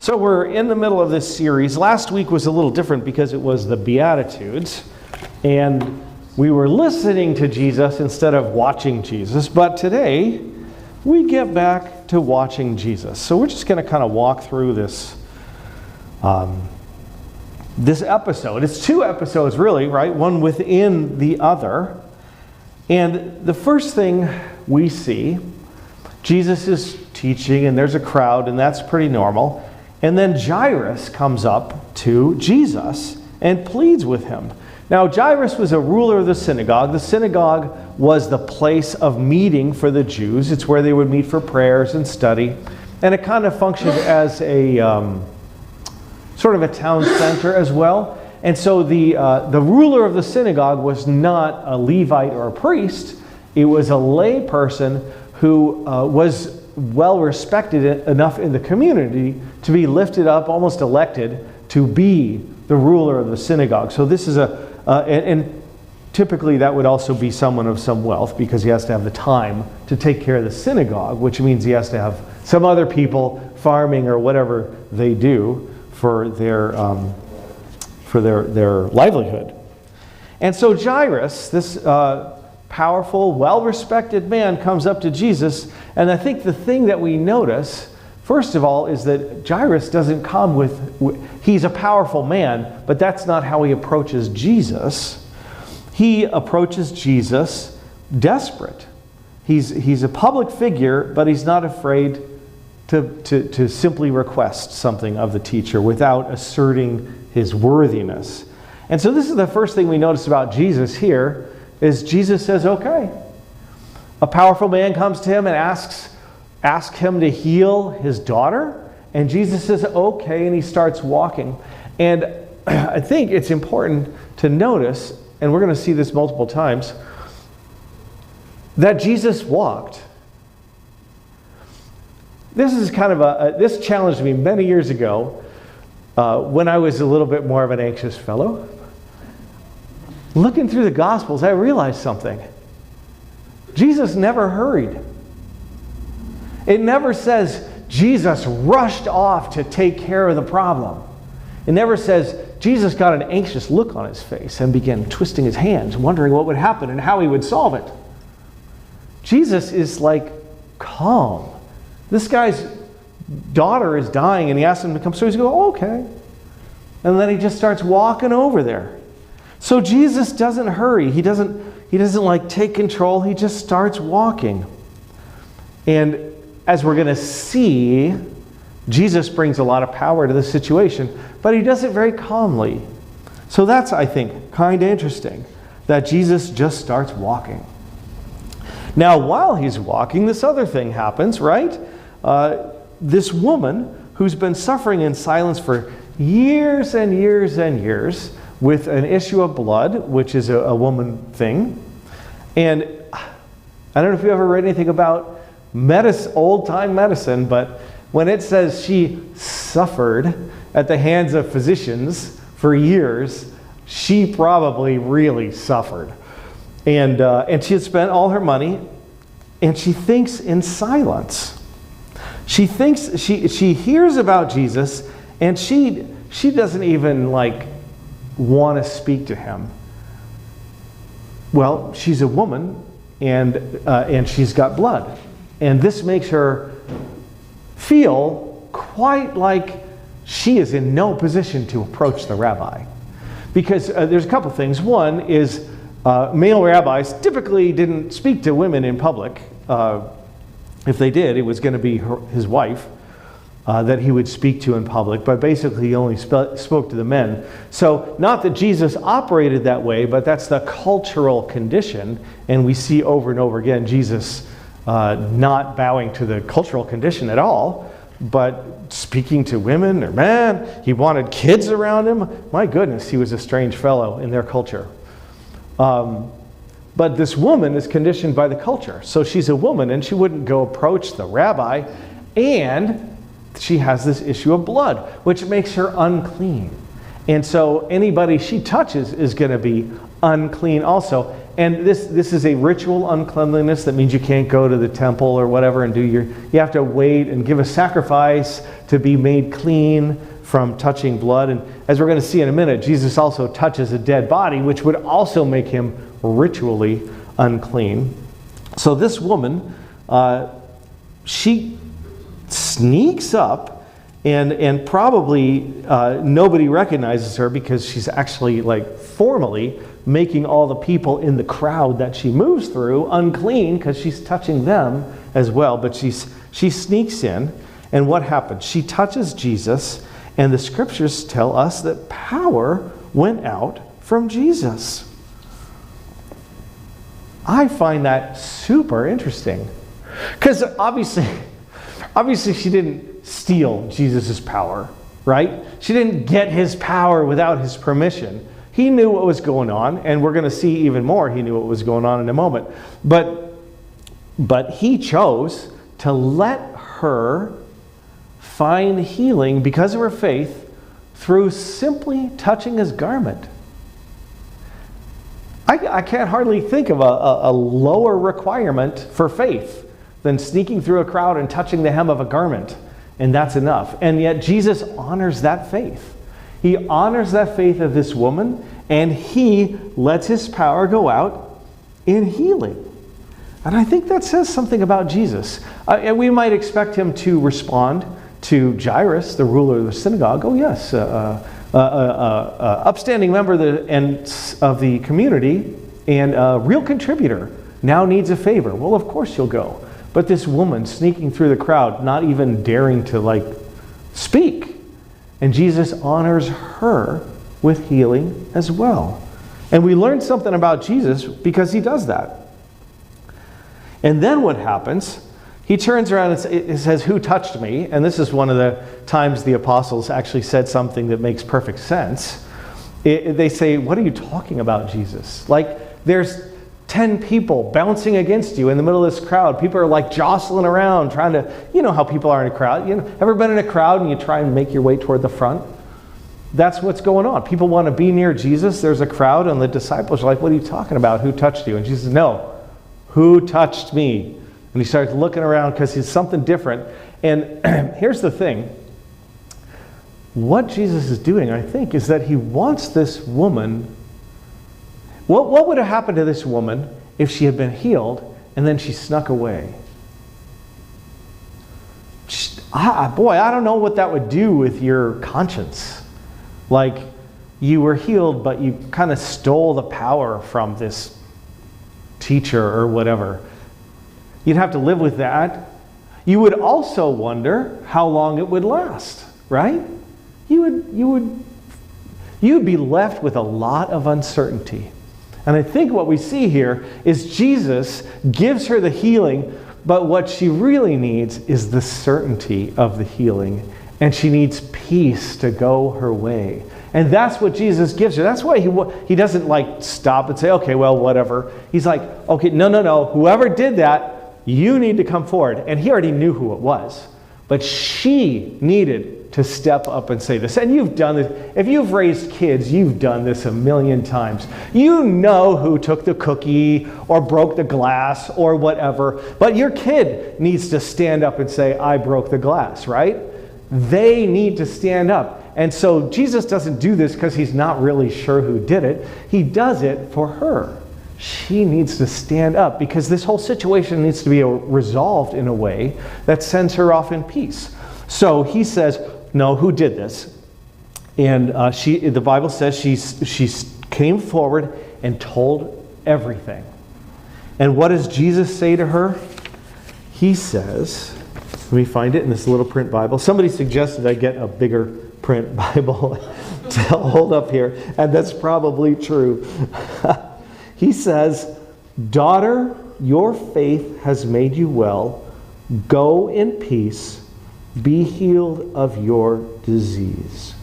So we're in the middle of this series. Last week was a little different because it was the Beatitudes, and we were listening to Jesus instead of watching Jesus. But today, we get back to watching Jesus. So we're just going to kind of walk through this this episode. It's two episodes really, right? One within the other. And the first thing we see, Jesus is teaching and there's a crowd, and that's pretty normal. And then Jairus comes up to Jesus and pleads with him. Now, Jairus was a ruler of the synagogue. The synagogue was the place of meeting for the Jews. It's where they would meet for prayers and study. And it kind of functioned as a sort of a town center as well. And so the ruler of the synagogue was not a Levite or a priest. It was a lay person who was well respected enough in the community to be lifted up, almost elected, to be the ruler of the synagogue. So this is and typically that would also be someone of some wealth, because he has to have the time to take care of the synagogue, which means he has to have some other people farming or whatever they do for their livelihood. And so Jairus, this powerful, well-respected man, comes up to Jesus, and I think the thing that we notice, first of all, is that Jairus doesn't come with, he's a powerful man, but that's not how he approaches Jesus. He approaches Jesus desperate. He's a public figure, but he's not afraid to simply request something of the teacher without asserting his worthiness. And so this is the first thing we notice about Jesus here, is Jesus says, okay. A powerful man comes to him and asks him to heal his daughter. And Jesus says, okay, and he starts walking. And I think it's important to notice, and we're going to see this multiple times, that Jesus walked. This is kind of this challenged me many years ago when I was a little bit more of an anxious fellow. Looking through the Gospels, I realized something. Jesus never hurried. It never says Jesus rushed off to take care of the problem. It never says Jesus got an anxious look on his face and began twisting his hands, wondering what would happen and how he would solve it. Jesus is like calm. This guy's daughter is dying, and he asks him to come. So he's going, oh, okay. And then he just starts walking over there. So Jesus doesn't hurry. He doesn't like take control. He just starts walking. And as we're going to see, Jesus brings a lot of power to the situation, but he does it very calmly. So that's, I think, kind of interesting, that Jesus just starts walking. Now, while he's walking, this other thing happens, right? This woman who's been suffering in silence for years and years and years with an issue of blood, which is a woman thing. And I don't know if you ever read anything about old-time medicine, but when it says she suffered at the hands of physicians for years, she probably really suffered. And she had spent all her money, and she thinks in silence. She thinks, she hears about Jesus, and she doesn't even want to speak to him. Well, she's a woman, and she's got blood. And this makes her feel quite like she is in no position to approach the rabbi. Because there's a couple things. One is male rabbis typically didn't speak to women in public. If they did, it was going to be his wife that he would speak to in public. But basically, he only spoke to the men. So not that Jesus operated that way, but that's the cultural condition. And we see over and over again Jesus not bowing to the cultural condition at all, but speaking to women or men. He wanted kids around him. My goodness, he was a strange fellow in their culture. But this woman is conditioned by the culture. So she's a woman, and she wouldn't go approach the rabbi. And she has this issue of blood, which makes her unclean. And so anybody she touches is going to be unclean also. And this is a ritual uncleanliness. That means you can't go to the temple or whatever and you have to wait and give a sacrifice to be made clean from touching blood. And as we're going to see in a minute, Jesus also touches a dead body, which would also make him ritually unclean. So this woman, she sneaks up, and probably nobody recognizes her because she's actually like formally making all the people in the crowd that she moves through unclean because she's touching them as well. But she sneaks in, and what happens? She touches Jesus, and the scriptures tell us that power went out from Jesus. I find that super interesting because obviously she didn't steal Jesus' power, right? She didn't get his power without his permission. He knew what was going on, and we're going to see even more he knew what was going on in a moment. But he chose to let her find healing because of her faith through simply touching his garment. I can't hardly think of a lower requirement for faith than sneaking through a crowd and touching the hem of a garment, and that's enough. And yet Jesus honors that faith. He honors that faith of this woman, and he lets his power go out in healing. And I think that says something about Jesus. And we might expect him to respond to Jairus, the ruler of the synagogue. Oh yes, upstanding member of the community and a real contributor now needs a favor. Well, of course you'll go. But this woman sneaking through the crowd, not even daring to speak. And Jesus honors her with healing as well. And we learn something about Jesus because he does that. And then what happens? He turns around and says, "Who touched me?" And this is one of the times the apostles actually said something that makes perfect sense. They say, "What are you talking about, Jesus? There's 10 people bouncing against you in the middle of this crowd. People are jostling around trying to, you know how people are in a crowd. Ever been in a crowd and you try and make your way toward the front? That's what's going on. People want to be near Jesus. There's a crowd and the disciples are like, "What are you talking about? Who touched you?" And Jesus says, "No, who touched me?" And he starts looking around because he's something different. And here's the thing. What Jesus is doing, I think, is that he wants this woman. What would have happened to this woman if she had been healed and then she snuck away? I don't know what that would do with your conscience. You were healed, but you kind of stole the power from this teacher or whatever. You'd have to live with that. You would also wonder how long it would last, right? You'd be left with a lot of uncertainty. And I think what we see here is Jesus gives her the healing, but what she really needs is the certainty of the healing. And she needs peace to go her way. And that's what Jesus gives her. That's why he doesn't stop and say, "Okay, well, whatever." He's like, "Okay, no. Whoever did that, you need to come forward." And he already knew who it was. But she needed to step up and say this. And you've done this. If you've raised kids, you've done this a million times. You know who took the cookie or broke the glass or whatever. But your kid needs to stand up and say, "I broke the glass," right? They need to stand up. And so Jesus doesn't do this because he's not really sure who did it. He does it for her. She needs to stand up because this whole situation needs to be resolved in a way that sends her off in peace. So he says, "No, who did this?" And the Bible says she came forward and told everything. And what does Jesus say to her? He says, let me find it in this little print Bible. Somebody suggested I get a bigger print Bible to hold up here, and that's probably true. He says, "Daughter, your faith has made you well. Go in peace. Be healed of your disease."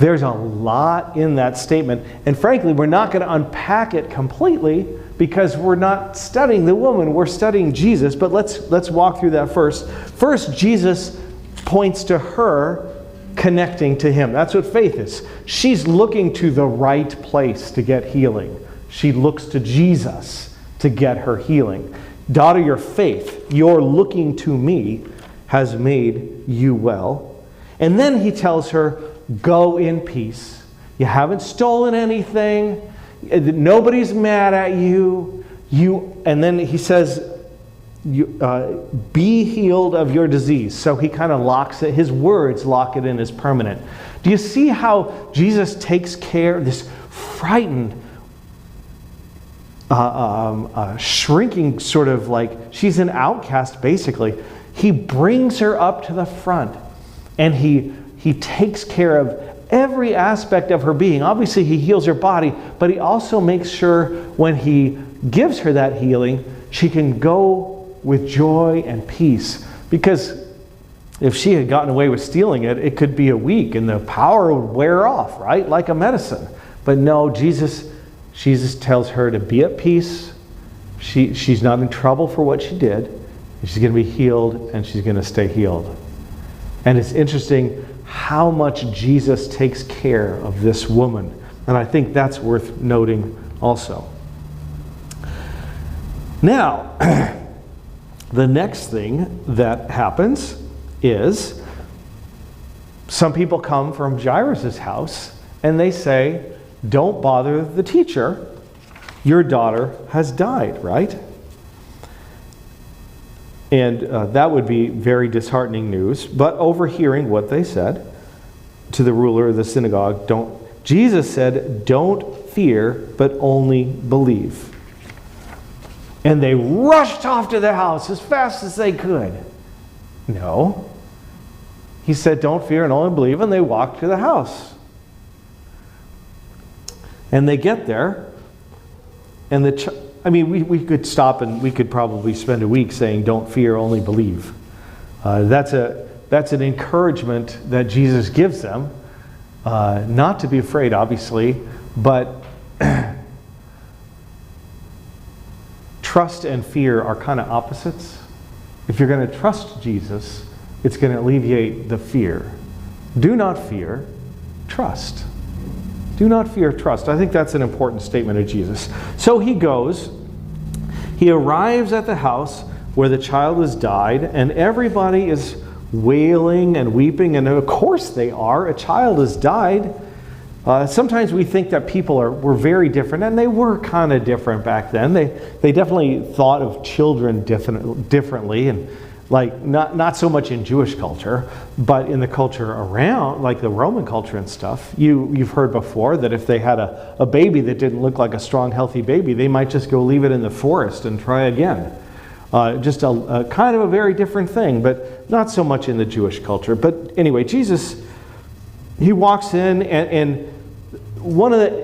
There's a lot in that statement. And frankly, we're not going to unpack it completely because we're not studying the woman. We're studying Jesus. But let's walk through that first. First, Jesus points to her connecting to him. That's what faith is. She's looking to the right place to get healing, she looks to Jesus to get her healing. Daughter, your faith, your looking to me, has made you well. And then he tells her, go in peace. You haven't stolen anything. Nobody's mad at you. And then he says, be healed of your disease. So he kind of locks it. His words lock it in as permanent. Do you see how Jesus takes care of this frightened, shrinking sort of like, she's an outcast basically. He brings her up to the front and he takes care of every aspect of her being. Obviously he heals her body, but he also makes sure when he gives her that healing, she can go with joy and peace. Because if she had gotten away with stealing it, it could be a week and the power would wear off, right? Like a medicine. But no, Jesus tells her to be at peace. She's not in trouble for what she did. She's going to be healed and she's going to stay healed. And it's interesting how much Jesus takes care of this woman. And I think that's worth noting also. Now, the next thing that happens is some people come from Jairus' house and they say, don't bother the teacher. Your daughter has died, right? And that would be very disheartening news. But overhearing what they said to the ruler of the synagogue, Jesus said, don't fear, but only believe. And they rushed off to their house as fast as they could. No. He said, don't fear and only believe, and they walked to the house. And they get there, and we could stop and we could probably spend a week saying, don't fear, only believe. That's an encouragement that Jesus gives them, not to be afraid, obviously, but trust and fear are kind of opposites. If you're going to trust Jesus, it's going to alleviate the fear. Do not fear, trust. Do not fear, trust. I think that's an important statement of Jesus. So he goes, he arrives at the house where the child has died, and everybody is wailing and weeping, and of course they are. A child has died. Sometimes we think that people were very different, and they were kind of different back then. They definitely thought of children differently, and like not so much in Jewish culture, but in the culture around, like the Roman culture and stuff. You've heard before that if they had a baby that didn't look like a strong, healthy baby, they might just go leave it in the forest and try again. Just a kind of a very different thing, but not so much in the Jewish culture. But anyway, Jesus, he walks in, and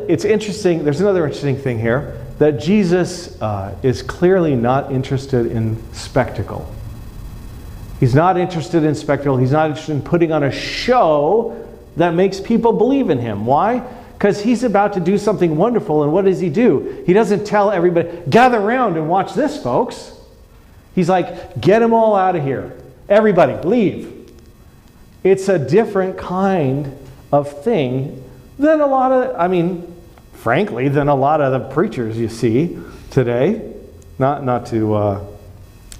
it's interesting, there's another interesting thing here, that Jesus is clearly not interested in spectacle. He's not interested in spectacle. He's not interested in putting on a show that makes people believe in him. Why? Because he's about to do something wonderful, and what does he do? He doesn't tell everybody, gather around and watch this, folks. He's like, get them all out of here. Everybody, leave. It's a different kind of thing than a lot of the preachers you see today. Not to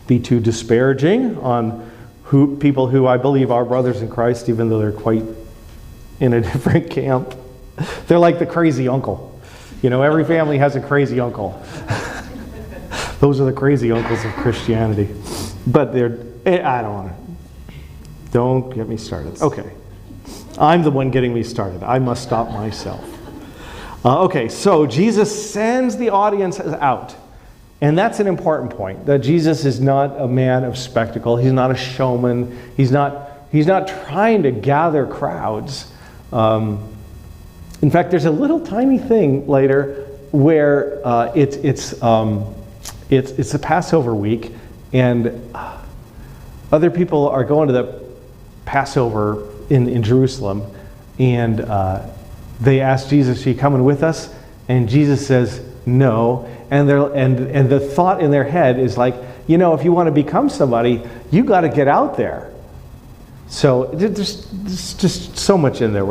be too disparaging on people who I believe are brothers in Christ, even though they're quite in a different camp. They're like the crazy uncle. You know, every family has a crazy uncle. Those are the crazy uncles of Christianity. But don't get me started. Okay. I'm the one getting me started. I must stop myself. Okay, so Jesus sends the audience out. And that's an important point, that Jesus is not a man of spectacle. He's not a showman. He's not trying to gather crowds. In fact, there's a little tiny thing later where it's the Passover week, and other people are going to the Passover in Jerusalem, and they ask Jesus, "Are you coming with us?" And Jesus says, "No." And the thought in their head is like, if you want to become somebody, you got to get out there. So there's just so much in there.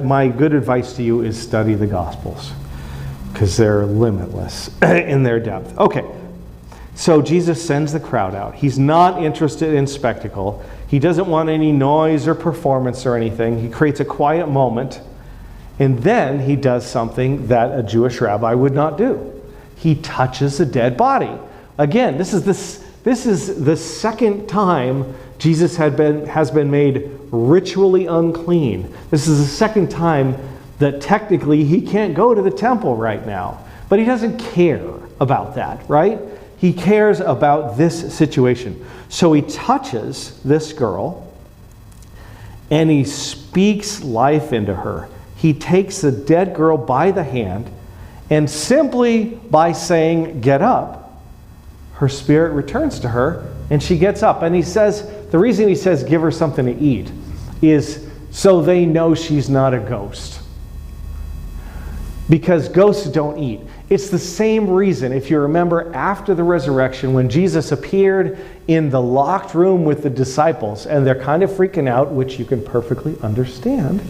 My good advice to you is study the Gospels, because they're limitless in their depth. Okay, so Jesus sends the crowd out. He's not interested in spectacle. He doesn't want any noise or performance or anything. He creates a quiet moment, and then he does something that a Jewish rabbi would not do. He touches a dead body. Again, this is the second time Jesus has been made ritually unclean. This is the second time that technically he can't go to the temple right now. But he doesn't care about that, right? He cares about this situation. So he touches this girl and he speaks life into her. He takes the dead girl by the hand, and simply by saying, "Get up," her spirit returns to her and she gets up. And he says, the reason he says give her something to eat is so they know she's not a ghost. Because ghosts don't eat. It's the same reason, if you remember, after the resurrection, when Jesus appeared in the locked room with the disciples, and they're kind of freaking out, which you can perfectly understand.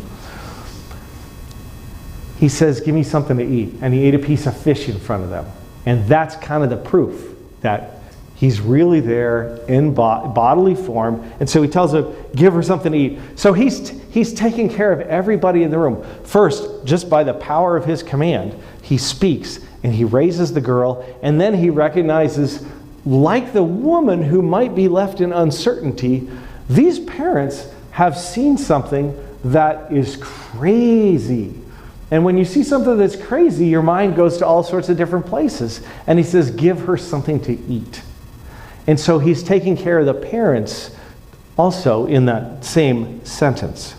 He says, "Give me something to eat." And he ate a piece of fish in front of them. And that's kind of the proof that he's really there in bodily form. And so he tells her, give her something to eat. So he's taking care of everybody in the room. First, just by the power of his command, he speaks and he raises the girl. And then he recognizes, like the woman who might be left in uncertainty, these parents have seen something that is crazy. And when you see something that's crazy, your mind goes to all sorts of different places. And he says, give her something to eat. And so he's taking care of the parents also in that same sentence.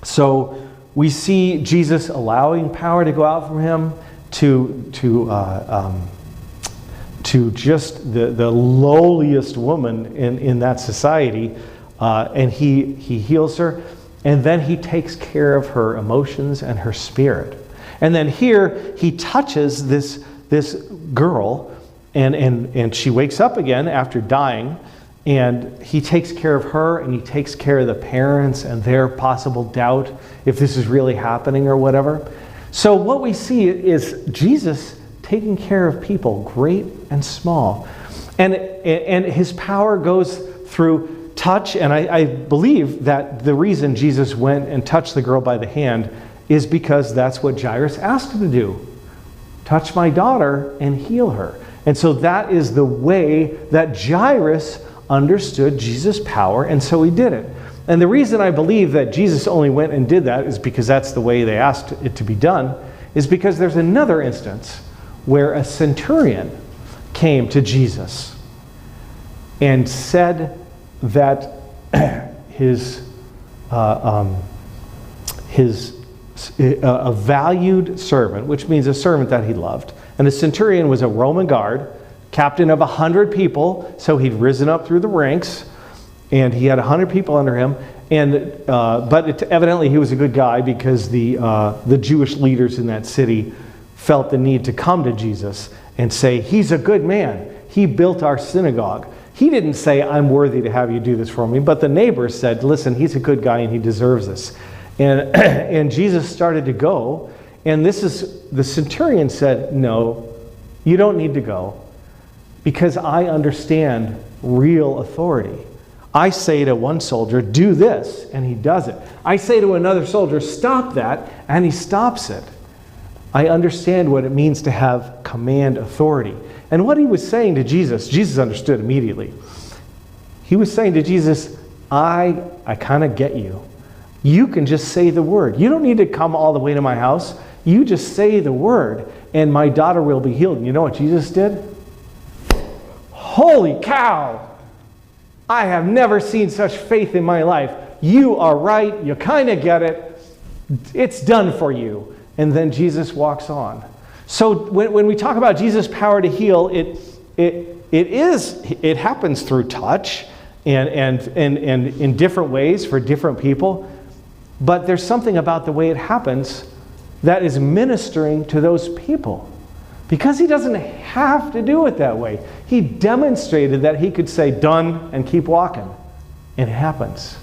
So we see Jesus allowing power to go out from him to just the lowliest woman in that society. And he heals her. And then he takes care of her emotions and her spirit. And then here he touches this girl, and she wakes up again after dying, and he takes care of her, and he takes care of the parents and their possible doubt if this is really happening or whatever. So what we see is Jesus taking care of people, great and small. And his power goes through touch, and I believe that the reason Jesus went and touched the girl by the hand is because that's what Jairus asked him to do. Touch my daughter and heal her. And so that is the way that Jairus understood Jesus' power, and so he did it. And the reason I believe that Jesus only went and did that is because that's the way they asked it to be done, is because there's another instance where a centurion came to Jesus and said that a valued servant, which means a servant that he loved, and the centurion was a Roman guard, captain of 100 people, so he'd risen up through the ranks, and he had 100 people under him. And but evidently he was a good guy, because the Jewish leaders in that city felt the need to come to Jesus and say, he's a good man. He built our synagogue. He didn't say, I'm worthy to have you do this for me, but the neighbors said, listen, he's a good guy and he deserves this. And Jesus started to go, and the centurion said, no, you don't need to go, because I understand real authority. I say to one soldier, do this, and he does it. I say to another soldier, stop that, and he stops it. I understand what it means to have command authority. And what he was saying to Jesus, Jesus understood immediately. He was saying to Jesus, I kind of get you. You can just say the word. You don't need to come all the way to my house. You just say the word, and my daughter will be healed. And you know what Jesus did? Holy cow! I have never seen such faith in my life. You are right. You kind of get it. It's done for you. And then Jesus walks on. So when we talk about Jesus' power to heal, it happens through touch and in different ways for different people. But there's something about the way it happens that is ministering to those people. Because he doesn't have to do it that way. He demonstrated that he could say, done, and keep walking. And it happens.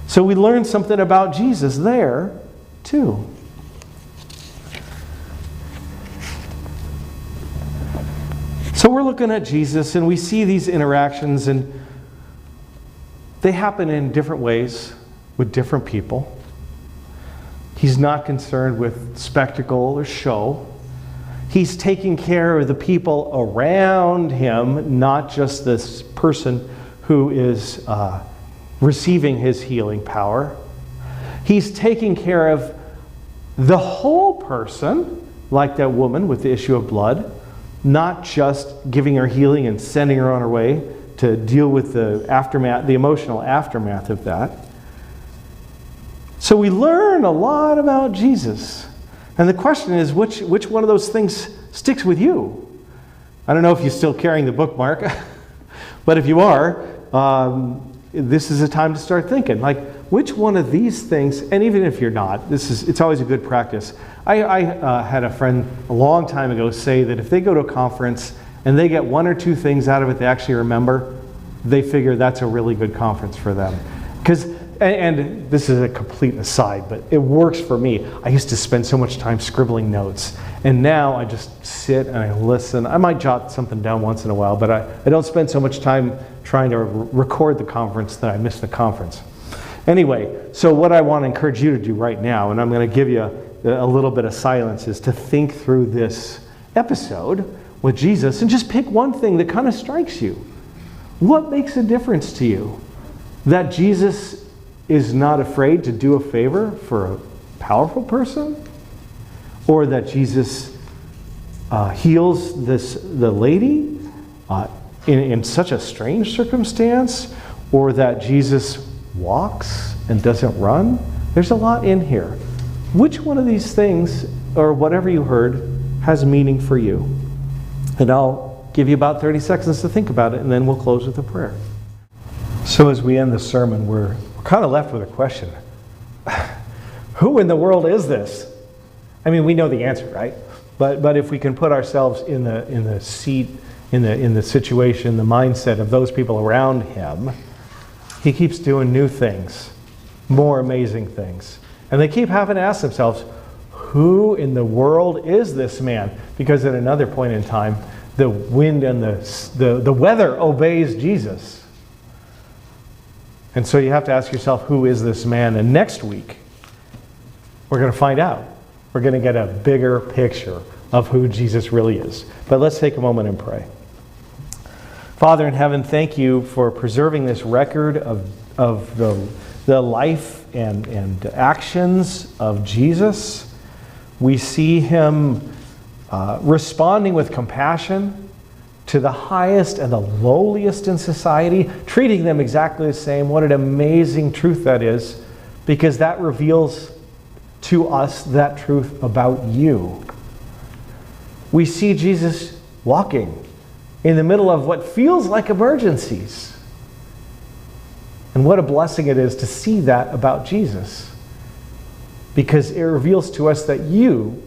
So we learn something about Jesus there, too. So we're looking at Jesus, and we see these interactions, and they happen in different ways with different people. He's not concerned with spectacle or show. He's taking care of the people around him, not just this person who is receiving his healing power. He's taking care of the whole person, like that woman with the issue of blood, not just giving her healing and sending her on her way to deal with the aftermath, the emotional aftermath of that. So we learn a lot about Jesus. And the question is, which one of those things sticks with you? I don't know if you're still carrying the bookmark, but if you are, this is a time to start thinking, like, which one of these things, and even if you're not, it's always a good practice. I had a friend a long time ago say that if they go to a conference and they get one or two things out of it they actually remember, they figure that's a really good conference for them. Because, and this is a complete aside, but it works for me. I used to spend so much time scribbling notes, and now I just sit and I listen. I might jot something down once in a while, but I don't spend so much time trying to record the conference that I miss the conference. Anyway, so what I want to encourage you to do right now, and I'm going to give you a little bit of silence, is to think through this episode with Jesus and just pick one thing that kind of strikes you. What makes a difference to you? That Jesus is not afraid to do a favor for a powerful person? Or that Jesus heals the lady in such a strange circumstance? Or that Jesus walks and doesn't run? There's a lot in here. Which one of these things, or whatever you heard, has meaning for you? And I'll give you about 30 seconds to think about it, and then we'll close with a prayer. So as we end the sermon, we're kind of left with a question. Who in the world is this? I mean, we know the answer, right? But if we can put ourselves in the seat, in the situation, the mindset of those people around him, he keeps doing new things, more amazing things. And they keep having to ask themselves, who in the world is this man? Because at another point in time, the wind and the weather obeys Jesus. And so you have to ask yourself, who is this man? And next week, we're going to find out. We're going to get a bigger picture of who Jesus really is. But let's take a moment and pray. Father in heaven, thank you for preserving this record of the life and actions of Jesus. We see him responding with compassion to the highest and the lowliest in society, treating them exactly the same. What an amazing truth that is, because that reveals to us that truth about you. We see Jesus walking in the middle of what feels like emergencies. And what a blessing it is to see that about Jesus, because it reveals to us that you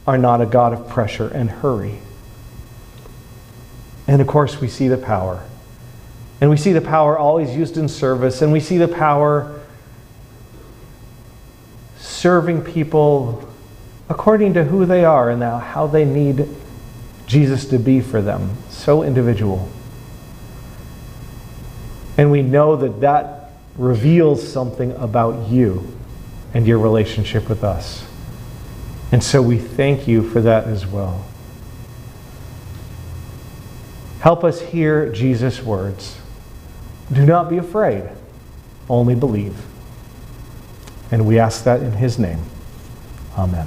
are not a God of pressure and hurry. And of course, we see the power. And we see the power always used in service, and we see the power serving people according to who they are and how they need Jesus to be for them. So individual. And we know that reveals something about you and your relationship with us. And so we thank you for that as well. Help us hear Jesus' words. Do not be afraid, only believe. And we ask that in his name. Amen.